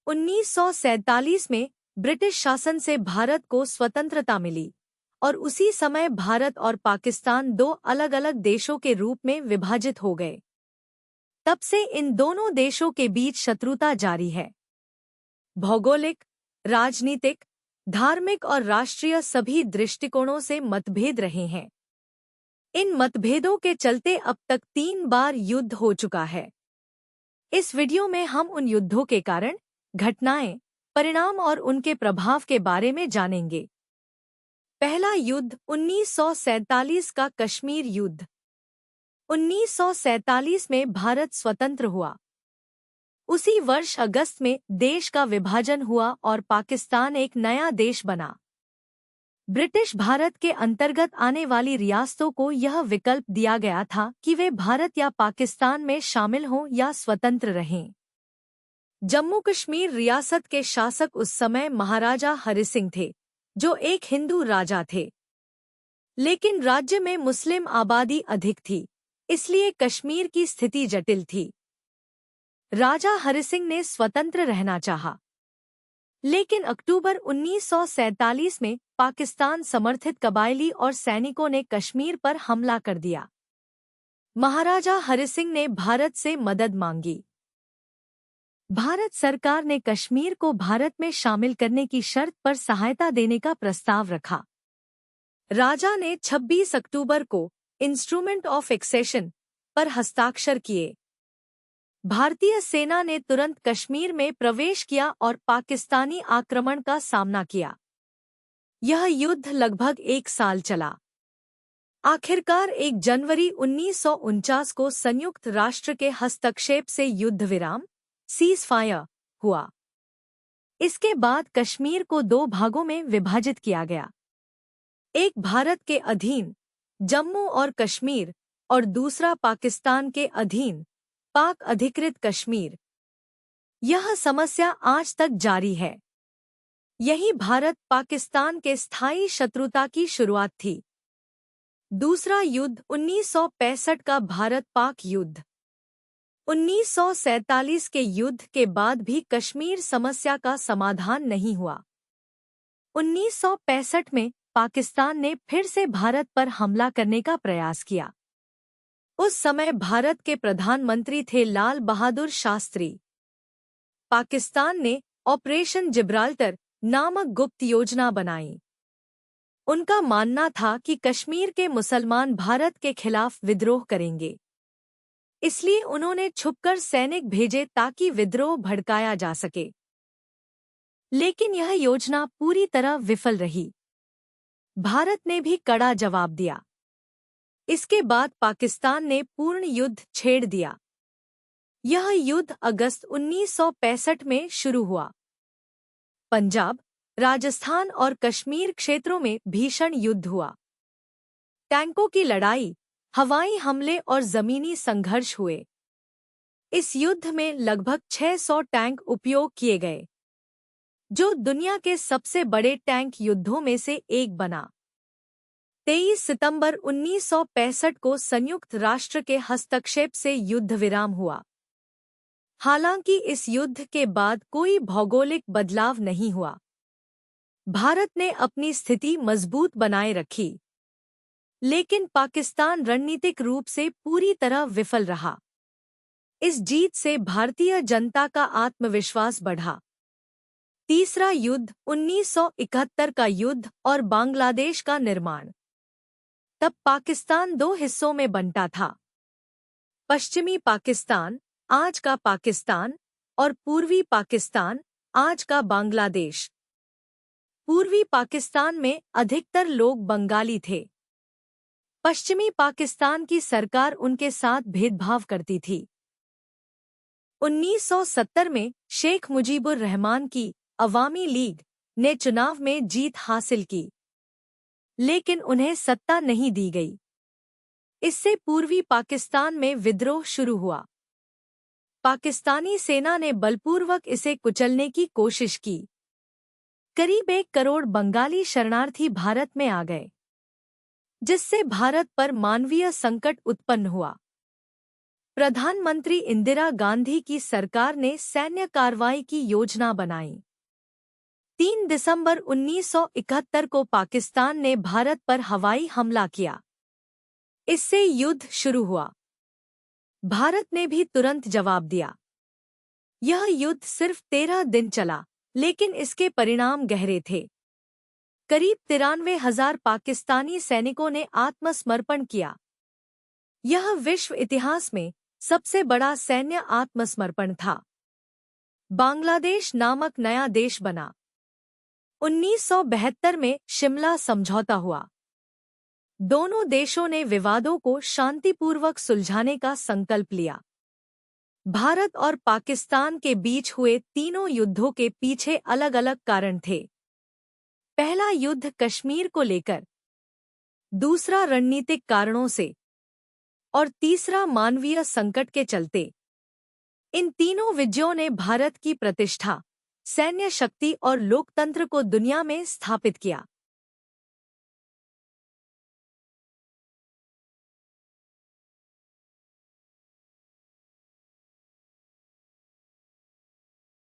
1947 में ब्रिटिश शासन से भारत को स्वतंत्रता मिली और उसी समय भारत और पाकिस्तान दो अलग-अलग देशों के रूप में विभाजित हो गए। तब से इन दोनों देशों के बीच शत्रुता जारी है। भौगोलिक, राजनीतिक, धार्मिक और राष्ट्रीय सभी दृष्टिकोणों से मतभेद रहे हैं। इन मतभेदों के चलते अब तक 3 बार युद्ध हो चुका है। इस वीडियो में हम उन युद्धों के कारण, घटनाएं, परिणाम और उनके प्रभाव के बारे में जानेंगे। पहला युद्ध 1947 का कश्मीर युद्ध। 1947 में भारत स्वतंत्र हुआ। उसी वर्ष अगस्त में देश का विभाजन हुआ और पाकिस्तान एक नया देश बना। ब्रिटिश भारत के अंतर्गत आने वाली रियासतों को यह विकल्प दिया गया था कि वे भारत या पाकिस्तान में शामिल हों या स्वतंत्र रहें। जम्मू कश्मीर रियासत के शासक उस समय महाराजा हरि सिंह थे, जो एक हिंदू राजा थे। लेकिन राज्य में मुस्लिम आबादी अधिक थी, इसलिए कश्मीर की स्थिति जटिल थी। राजा हरि सिंह ने स्वतंत्र रहना चाहा, लेकिन अक्टूबर 1947 में पाकिस्तान समर्थित कबायली और सैनिकों ने कश्मीर पर हमला कर दिया। महाराजा हरि सिंह ने भारत से मदद मांगी। भारत सरकार ने कश्मीर को भारत में शामिल करने की शर्त पर सहायता देने का प्रस्ताव रखा। राजा ने 26 अक्टूबर को इंस्ट्रूमेंट ऑफ एक्सेशन पर हस्ताक्षर किए। भारतीय सेना ने तुरंत कश्मीर में प्रवेश किया और पाकिस्तानी आक्रमण का सामना किया। यह युद्ध लगभग 1 साल चला। आखिरकार 1 जनवरी 1949 को संयुक्त राष्ट्र के हस्तक्षेप से युद्ध विराम सीज़फायर हुआ। इसके बाद कश्मीर को 2 भागों में विभाजित किया गया। एक भारत के अधीन जम्मू और कश्मीर और दूसरा पाकिस्तान के अधीन पाक अधिकृत कश्मीर। यह समस्या आज तक जारी है। यही भारत पाकिस्तान के स्थायी शत्रुता की शुरुआत थी। दूसरा युद्ध 1965 का भारत पाक युद्ध। 1947 के युद्ध के बाद भी कश्मीर समस्या का समाधान नहीं हुआ। 1965 में पाकिस्तान ने फिर से भारत पर हमला करने का प्रयास किया। उस समय भारत के प्रधानमंत्री थे लाल बहादुर शास्त्री। पाकिस्तान ने ऑपरेशन जिब्राल्टर नामक गुप्त योजना बनाई। उनका मानना था कि कश्मीर के मुसलमान भारत के खिलाफ विद्रोह करेंगे, इसलिए उन्होंने छुपकर सैनिक भेजे ताकि विद्रोह भड़काया जा सके। लेकिन यह योजना पूरी तरह विफल रही। भारत ने भी कड़ा जवाब दिया। इसके बाद पाकिस्तान ने पूर्ण युद्ध छेड़ दिया। यह युद्ध अगस्त 1965 में शुरू हुआ। पंजाब, राजस्थान और कश्मीर क्षेत्रों में भीषण युद्ध हुआ। टैंकों की लड़ाई, हवाई हमले और जमीनी संघर्ष हुए। इस युद्ध में लगभग 600 टैंक उपयोग किए गए, जो दुनिया के सबसे बड़े टैंक युद्धों में से एक बना। 23 सितंबर 1965 को संयुक्त राष्ट्र के हस्तक्षेप से युद्ध विराम हुआ। हालांकि इस युद्ध के बाद कोई भौगोलिक बदलाव नहीं हुआ। भारत ने अपनी स्थिति मजबूत बनाए रखी, लेकिन पाकिस्तान रणनीतिक रूप से पूरी तरह विफल रहा। इस जीत से भारतीय जनता का आत्मविश्वास बढ़ा। तीसरा युद्ध 1971 का युद्ध और बांग्लादेश का निर्माण। तब पाकिस्तान 2 हिस्सों में बंटा था। पश्चिमी पाकिस्तान, आज का पाकिस्तान, और पूर्वी पाकिस्तान, आज का बांग्लादेश। पूर्वी पाकिस्तान में अधिकतर लोग बंगाली थे। पश्चिमी पाकिस्तान की सरकार उनके साथ भेदभाव करती थी। 1970 में शेख मुजीबुर रहमान की अवामी लीग ने चुनाव में जीत हासिल की, लेकिन उन्हें सत्ता नहीं दी गई। इससे पूर्वी पाकिस्तान में विद्रोह शुरू हुआ। पाकिस्तानी सेना ने बलपूर्वक इसे कुचलने की कोशिश की। करीब 1 करोड़ बंगाली शरणार्थी भारत में आ गए, जिससे भारत पर मानवीय संकट उत्पन्न हुआ। प्रधानमंत्री इंदिरा गांधी की सरकार ने सैन्य कार्रवाई की योजना बनाई। 3 दिसंबर 1971 को पाकिस्तान ने भारत पर हवाई हमला किया। इससे युद्ध शुरू हुआ। भारत ने भी तुरंत जवाब दिया। यह युद्ध सिर्फ 13 दिन चला, लेकिन इसके परिणाम गहरे थे। करीब 93,000 पाकिस्तानी सैनिकों ने आत्मसमर्पण किया। यह विश्व इतिहास में सबसे बड़ा सैन्य आत्मसमर्पण था। बांग्लादेश नामक नया देश बना। 1972 में शिमला समझौता हुआ। दोनों देशों ने विवादों को शांतिपूर्वक सुलझाने का संकल्प लिया। भारत और पाकिस्तान के बीच हुए तीनों युद्धों के पीछे अलग-अलग कारण थे। पहला युद्ध कश्मीर को लेकर, दूसरा रणनीतिक कारणों से और तीसरा मानवीय संकट के चलते। इन तीनों विजयों ने भारत की प्रतिष्ठा, सैन्य शक्ति और लोकतंत्र को दुनिया में स्थापित किया।